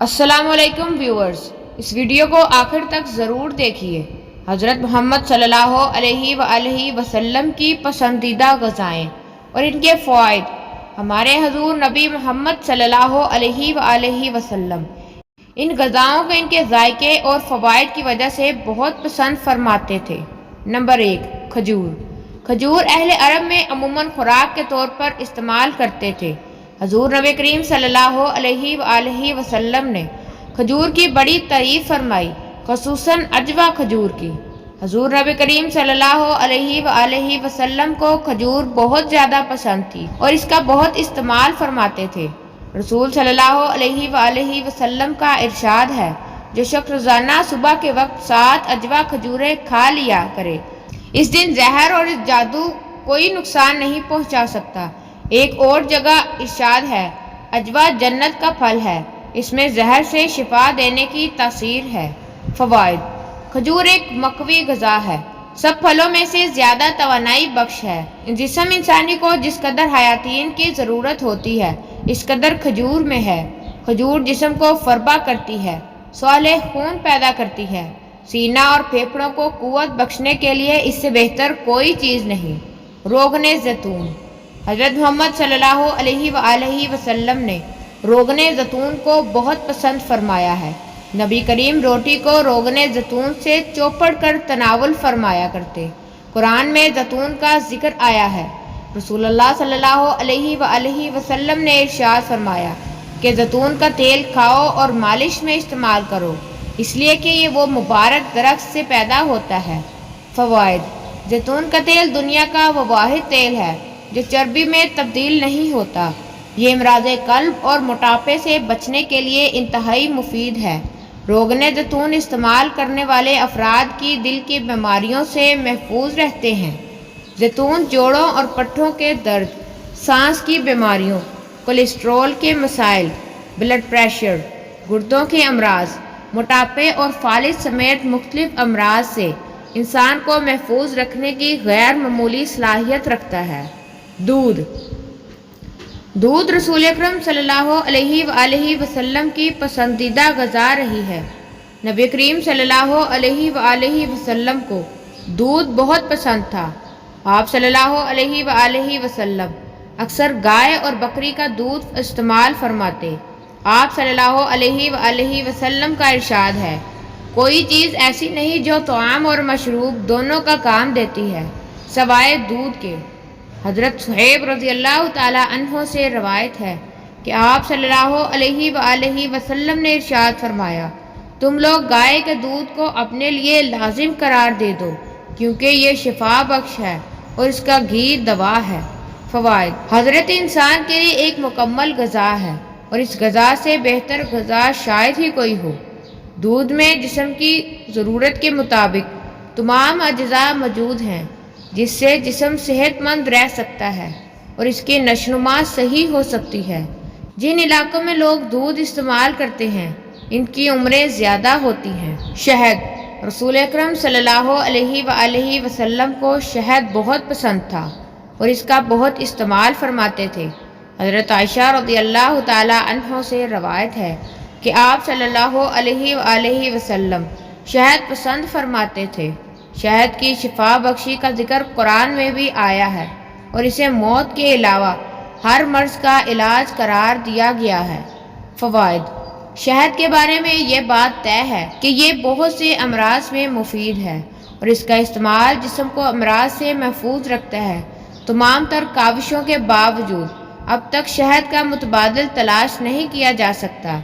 السلام علیکم ویورز، اس ویڈیو کو آخر تک ضرور دیکھیے۔ حضرت محمد صلی اللہ علیہ وآلہ وسلم کی پسندیدہ غذائیں اور ان کے فوائد۔ ہمارے حضور نبی محمد صلی اللہ علیہ وآلہ وسلم ان غذاؤں کو ان کے ذائقے اور فوائد کی وجہ سے بہت پسند فرماتے تھے۔ نمبر 1، کھجور۔ کھجور اہل عرب میں عموماً خوراک کے طور پر استعمال کرتے تھے۔ حضور نبی کریم صلی اللہ علیہ وآلہ وسلم نے کھجور کی بڑی تعریف فرمائی، خصوصاً عجوہ کھجور کی۔ حضور نبی کریم صلی اللہ علیہ وآلہ وسلم کو کھجور بہت زیادہ پسند تھی اور اس کا بہت استعمال فرماتے تھے۔ رسول صلی اللہ علیہ وآلہ وسلم کا ارشاد ہے، جو شخص روزانہ صبح کے وقت 7 عجوہ کھجوریں کھا لیا کرے، اس دن زہر اور جادو کوئی نقصان نہیں پہنچا سکتا۔ ایک اور جگہ ارشاد ہے، عجوہ جنت کا پھل ہے، اس میں زہر سے شفا دینے کی تاثیر ہے۔ فوائد۔ کھجور ایک مقوی غذا ہے، سب پھلوں میں سے زیادہ توانائی بخش ہے۔ جسم انسانی کو جس قدر حیاتین کی ضرورت ہوتی ہے، اس قدر کھجور میں ہے۔ کھجور جسم کو فربا کرتی ہے، صالح خون پیدا کرتی ہے۔ سینہ اور پھیپھڑوں کو قوت بخشنے کے لیے اس سے بہتر کوئی چیز نہیں۔ روغن زیتون۔ حضرت محمد صلی اللہ علیہ وآلہ وسلم نے روغن زیتون کو بہت پسند فرمایا ہے۔ نبی کریم روٹی کو روغن زیتون سے چوپڑ کر تناول فرمایا کرتے۔ قرآن میں زیتون کا ذکر آیا ہے۔ رسول اللہ صلی اللہ علیہ وآلہ وسلم نے ارشاد فرمایا کہ زیتون کا تیل کھاؤ اور مالش میں استعمال کرو، اس لیے کہ یہ وہ مبارک درخت سے پیدا ہوتا ہے۔ فوائد۔ زیتون کا تیل دنیا کا وہ واحد تیل ہے جو چربی میں تبدیل نہیں ہوتا۔ یہ امراض قلب اور موٹاپے سے بچنے کے لیے انتہائی مفید ہے۔ روغن زیتون استعمال کرنے والے افراد کی دل کی بیماریوں سے محفوظ رہتے ہیں۔ زیتون جوڑوں اور پٹھوں کے درد، سانس کی بیماریوں، کولیسٹرول کے مسائل، بلڈ پریشر، گردوں کے امراض، موٹاپے اور فالج سمیت مختلف امراض سے انسان کو محفوظ رکھنے کی غیر معمولی صلاحیت رکھتا ہے۔ دودھ رسول اکرم صلی اللہ علیہ وآلہ وسلم کی پسندیدہ غذا رہی ہے۔ نبی کریم صلی اللہ علیہ وآلہ وسلم کو دودھ بہت پسند تھا۔ آپ صلی اللہ علیہ وآلہ وسلم اکثر گائے اور بکری کا دودھ استعمال فرماتے۔ آپ صلی اللہ علیہ وآلہ وسلم کا ارشاد ہے، کوئی چیز ایسی نہیں جو طعام اور مشروب دونوں کا کام دیتی ہے سوائے دودھ کے۔ حضرت صہیب رضی اللہ تعالیٰ عنہ سے روایت ہے کہ آپ صلی اللہ علیہ وآلہ وسلم نے ارشاد فرمایا، تم لوگ گائے کے دودھ کو اپنے لیے لازم قرار دے دو، کیونکہ یہ شفا بخش ہے اور اس کا گھی دوا ہے۔ فوائد۔ حضرت انسان کے لیے ایک مکمل غذا ہے اور اس غذا سے بہتر غذا شاید ہی کوئی ہو۔ دودھ میں جسم کی ضرورت کے مطابق تمام اجزاء موجود ہیں، جس سے جسم صحت مند رہ سکتا ہے اور اس کی نشوونما صحیح ہو سکتی ہے۔ جن علاقوں میں لوگ دودھ استعمال کرتے ہیں، ان کی عمریں زیادہ ہوتی ہیں۔ شہد۔ رسول اکرم صلی اللہ علیہ وآلہ وسلم کو شہد بہت پسند تھا اور اس کا بہت استعمال فرماتے تھے۔ حضرت عائشہ رضی اللہ تعالیٰ عنہ سے روایت ہے کہ آپ صلی اللہ علیہ وآلہ وسلم شہد پسند فرماتے تھے۔ شہد کی شفا بخشی کا ذکر قرآن میں بھی آیا ہے اور اسے موت کے علاوہ ہر مرض کا علاج قرار دیا گیا ہے۔ فوائد۔ شہد کے بارے میں یہ بات طے ہے کہ یہ بہت سے امراض میں مفید ہے اور اس کا استعمال جسم کو امراض سے محفوظ رکھتا ہے۔ تمام تر کاوشوں کے باوجود اب تک شہد کا متبادل تلاش نہیں کیا جا سکتا۔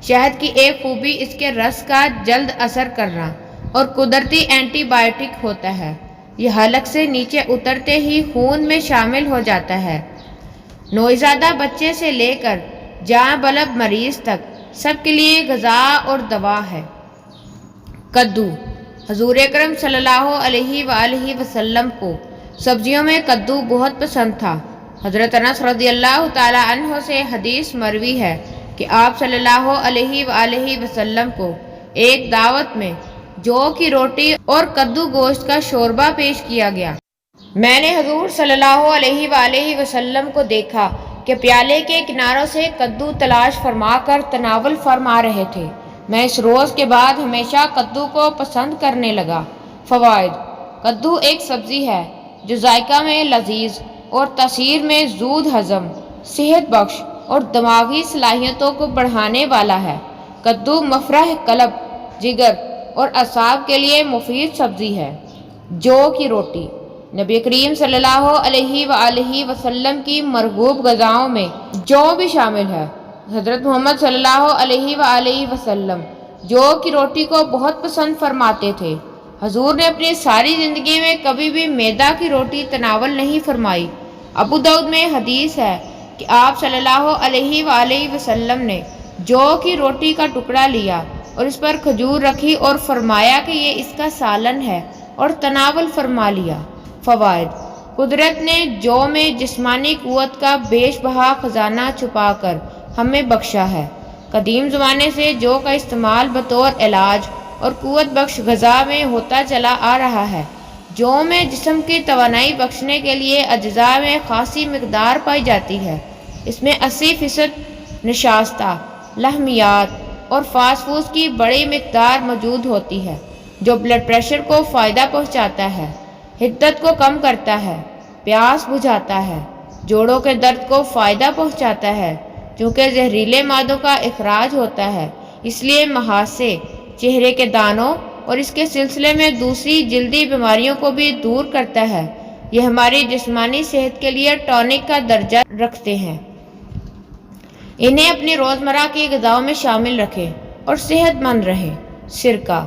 شہد کی ایک خوبی اس کے رس کا جلد اثر کرنا اور قدرتی اینٹی بائیوٹک ہوتا ہے۔ یہ حلق سے نیچے اترتے ہی خون میں شامل ہو جاتا ہے۔ نوزائیدہ بچے سے لے کر جاں بلب مریض تک سب کے لیے غذا اور دوا ہے۔ کدو۔ حضور اکرم صلی اللہ علیہ وآلہ وسلم کو سبزیوں میں کدو بہت پسند تھا۔ حضرت انس رضی اللہ تعالیٰ عنہ سے حدیث مروی ہے کہ آپ صلی اللہ علیہ وآلہ وسلم کو ایک دعوت میں جو کی روٹی اور کدو گوشت کا شوربہ پیش کیا گیا۔ میں نے حضور صلی اللہ علیہ وآلہ وسلم کو دیکھا کہ پیالے کے کناروں سے کدو تلاش فرما کر تناول فرما رہے تھے۔ میں اس روز کے بعد ہمیشہ کدو کو پسند کرنے لگا۔ فوائد: کدو ایک سبزی ہے جو ذائقہ میں لذیذ اور تاثیر میں زود ہضم، صحت بخش اور دماغی صلاحیتوں کو بڑھانے والا ہے۔ کدو مفرح قلب، جگر اور اعصاب کے لیے مفید سبزی ہے۔ جو کی روٹی: نبی کریم صلی اللہ علیہ وآلہ وسلم کی مرغوب غذاؤں میں جو بھی شامل ہے۔ حضرت محمد صلی اللہ علیہ وآلہ وسلم جو کی روٹی کو بہت پسند فرماتے تھے۔ حضور نے اپنی ساری زندگی میں کبھی بھی میدا کی روٹی تناول نہیں فرمائی۔ ابو داؤد میں حدیث ہے کہ آپ صلی اللہ علیہ وآلہ وسلم نے جو کی روٹی کا ٹکڑا لیا اور اس پر کھجور رکھی اور فرمایا کہ یہ اس کا سالن ہے، اور تناول فرما لیا۔ فوائد: قدرت نے جو میں جسمانی قوت کا بیش بہا خزانہ چھپا کر ہمیں بخشا ہے۔ قدیم زمانے سے جو کا استعمال بطور علاج اور قوت بخش غذا میں ہوتا چلا آ رہا ہے۔ جو میں جسم کی توانائی بخشنے کے لیے اجزاء میں خاصی مقدار پائی جاتی ہے۔ اس میں 80% نشاستہ، لحمیات اور فاسٹ فوڈ کی بڑی مقدار موجود ہوتی ہے، جو بلڈ پریشر کو فائدہ پہنچاتا ہے، حدت کو کم کرتا ہے، پیاس بجھاتا ہے، جوڑوں کے درد کو فائدہ پہنچاتا ہے۔ چونکہ زہریلے مادوں کا اخراج ہوتا ہے، اس لیے محاسے، چہرے کے دانوں اور اس کے سلسلے میں دوسری جلدی بیماریوں کو بھی دور کرتا ہے۔ یہ ہماری جسمانی صحت کے لیے ٹونک کا درجہ رکھتے ہیں۔ انہیں اپنی روزمرہ کی غذاؤں میں شامل رکھیں اور صحت مند رہیں۔ سرکہ: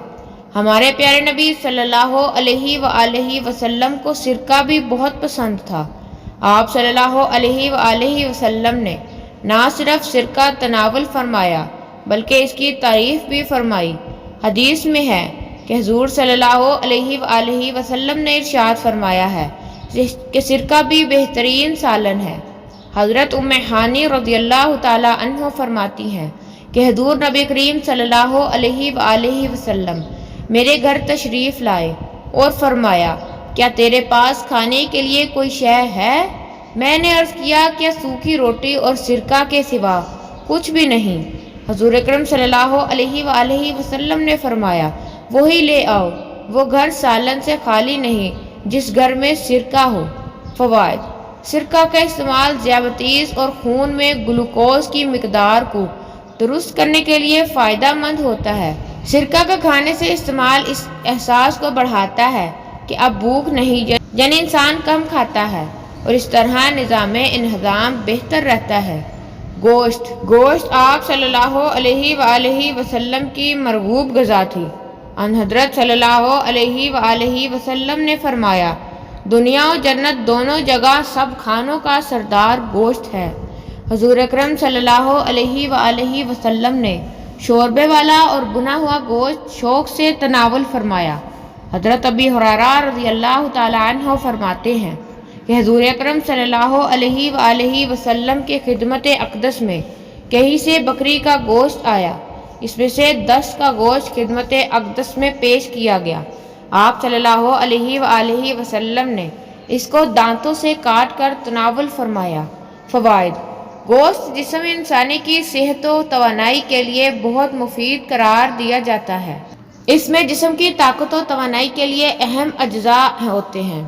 ہمارے پیارے نبی صلی اللہ علیہ وآلہ وسلم کو سرکہ بھی بہت پسند تھا۔ آپ صلی اللہ علیہ وآلہ وسلم نے نہ صرف سرکہ تناول فرمایا بلکہ اس کی تعریف بھی فرمائی۔ حدیث میں ہے کہ حضور صلی اللہ علیہ وآلہ وسلم نے ارشاد فرمایا ہے کہ سرکہ بھی بہترین سالن ہے۔ حضرت ام ہانی رضی اللہ تعالی عنہ فرماتی ہیں کہ حضور نبی کریم صلی اللہ علیہ وآلہ وسلم میرے گھر تشریف لائے اور فرمایا، کیا تیرے پاس کھانے کے لیے کوئی شے ہے؟ میں نے عرض کیا، کیا سوکھی روٹی اور سرکہ کے سوا کچھ بھی نہیں؟ حضور اکرم صلی اللہ علیہ وآلہ وسلم نے فرمایا، وہی لے آؤ۔ وہ گھر سالن سے خالی نہیں جس گھر میں سرکہ ہو۔ فوائد: سرکہ کا استعمال ذیابیطس اور خون میں گلوکوز کی مقدار کو درست کرنے کے لیے فائدہ مند ہوتا ہے۔ سرکہ کا کھانے سے استعمال اس احساس کو بڑھاتا ہے کہ اب بھوک نہیں، یعنی انسان کم کھاتا ہے، اور اس طرح نظام انہضام بہتر رہتا ہے۔ گوشت آپ صلی اللہ علیہ وآلہ وسلم کی مرغوب غذا تھی۔ ان حضرت صلی اللہ علیہ وآلہ وسلم نے فرمایا، دنیا و جنت دونوں جگہ سب کھانوں کا سردار گوشت ہے۔ حضور اکرم صلی اللہ علیہ وآلہ وسلم نے شوربے والا اور بنا ہوا گوشت شوق سے تناول فرمایا۔ حضرت ابی ہریرہ رضی اللہ تعالی عنہ فرماتے ہیں کہ حضور اکرم صلی اللہ علیہ وآلہ وسلم کے خدمت اقدس میں کہیں سے بکری کا گوشت آیا، اس میں سے 10 کا گوشت خدمت اقدس میں پیش کیا گیا۔ آپ صلی اللہ علیہ وآلہ وسلم نے اس کو دانتوں سے کاٹ کر تناول فرمایا۔ فوائد: گوشت جسم انسانی کی صحت و توانائی کے لیے بہت مفید قرار دیا جاتا ہے۔ اس میں جسم کی طاقت و توانائی کے لیے اہم اجزاء ہوتے ہیں۔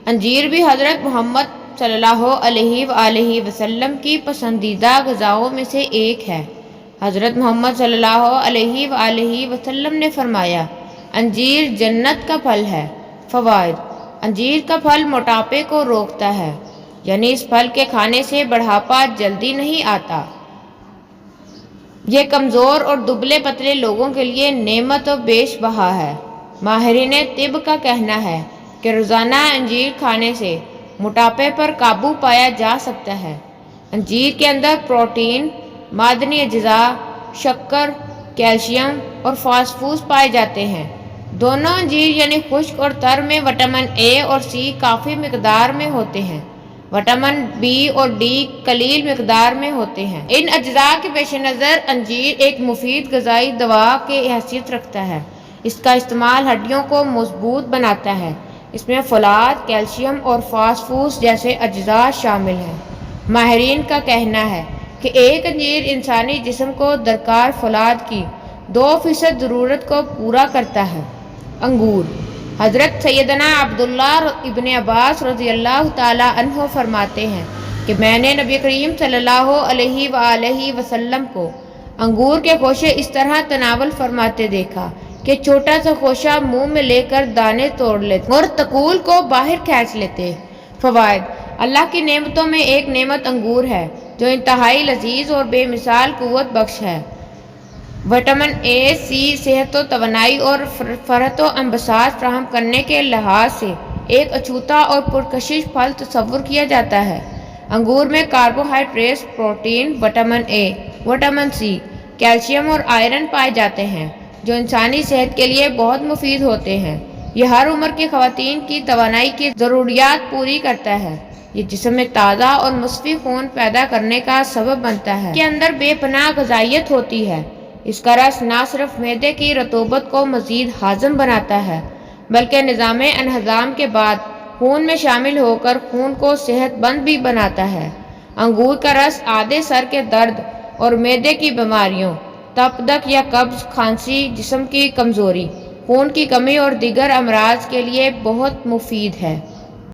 انجیر بھی حضرت محمد صلی اللہ علیہ وآلہ وسلم کی پسندیدہ غذاؤں میں سے ایک ہے۔ حضرت محمد صلی اللہ علیہ وآلہ وسلم نے فرمایا، انجیر جنت کا پھل ہے۔ فوائد: انجیر کا پھل موٹاپے کو روکتا ہے، یعنی اس پھل کے کھانے سے بڑھاپا جلدی نہیں آتا۔ یہ کمزور اور دبلے پتلے لوگوں کے لیے نعمت و بیش بہا ہے۔ ماہرین طب کا کہنا ہے کہ روزانہ انجیر کھانے سے موٹاپے پر قابو پایا جا سکتا ہے۔ انجیر کے اندر پروٹین، معدنی اجزاء، شکر، کیلشیم اور فاسفورس پائے جاتے ہیں۔ دونوں انجیر یعنی خشک اور تر میں وٹامن اے اور سی کافی مقدار میں ہوتے ہیں۔ وٹامن بی اور ڈی قلیل مقدار میں ہوتے ہیں۔ ان اجزاء کے پیش نظر انجیر ایک مفید غذائی دوا کی حیثیت رکھتا ہے۔ اس کا استعمال ہڈیوں کو مضبوط بناتا ہے، اس میں فولاد، کیلشیم اور فاسفورس جیسے اجزاء شامل ہیں۔ ماہرین کا کہنا ہے کہ ایک انجیر انسانی جسم کو درکار فولاد کی 2% ضرورت کو پورا کرتا ہے۔ انگور۔ حضرت سیدنا عبداللہ ابن عباس رضی اللہ تعالی عنہ فرماتے ہیں کہ میں نے نبی کریم صلی اللہ علیہ وآلہ وسلم کو انگور کے خوشے اس طرح تناول فرماتے دیکھا کہ چھوٹا سا خوشہ منہ میں لے کر دانے توڑ لیتے اور تکول کو باہر کھینچ لیتے۔ فوائد۔ اللہ کی نعمتوں میں ایک نعمت انگور ہے جو انتہائی لذیذ اور بے مثال قوت بخش ہے۔ وٹامن اے، سی صحت و توانائی اور فرحت و انبساط فراہم کرنے کے لحاظ سے ایک اچھوتا اور پرکشش پھل تصور کیا جاتا ہے۔ انگور میں carbohydrates, protein, vitamin A, vitamin C, calcium اور آئرن پائے جاتے ہیں جو انسانی صحت کے لیے بہت مفید ہوتے ہیں۔ یہ ہر عمر کی خواتین کی توانائی کی ضروریات پوری کرتا ہے۔ یہ جسم میں تازہ اور مصفی خون پیدا کرنے کا سبب بنتا ہے۔ اس کے اندر بے پناہ غذائیت ہوتی ہے۔ اس کا رس نہ صرف معدے کی رطوبت کو مزید ہاضم بناتا ہے بلکہ نظام انہضام کے بعد خون میں شامل ہو کر خون کو صحت مند بھی بناتا ہے۔ انگور کا رس آدھے سر کے درد اور معدے کی بیماریوں، تپ یا قبض، کھانسی، جسم کی کمزوری، خون کی کمی اور دیگر امراض کے لیے بہت مفید ہے۔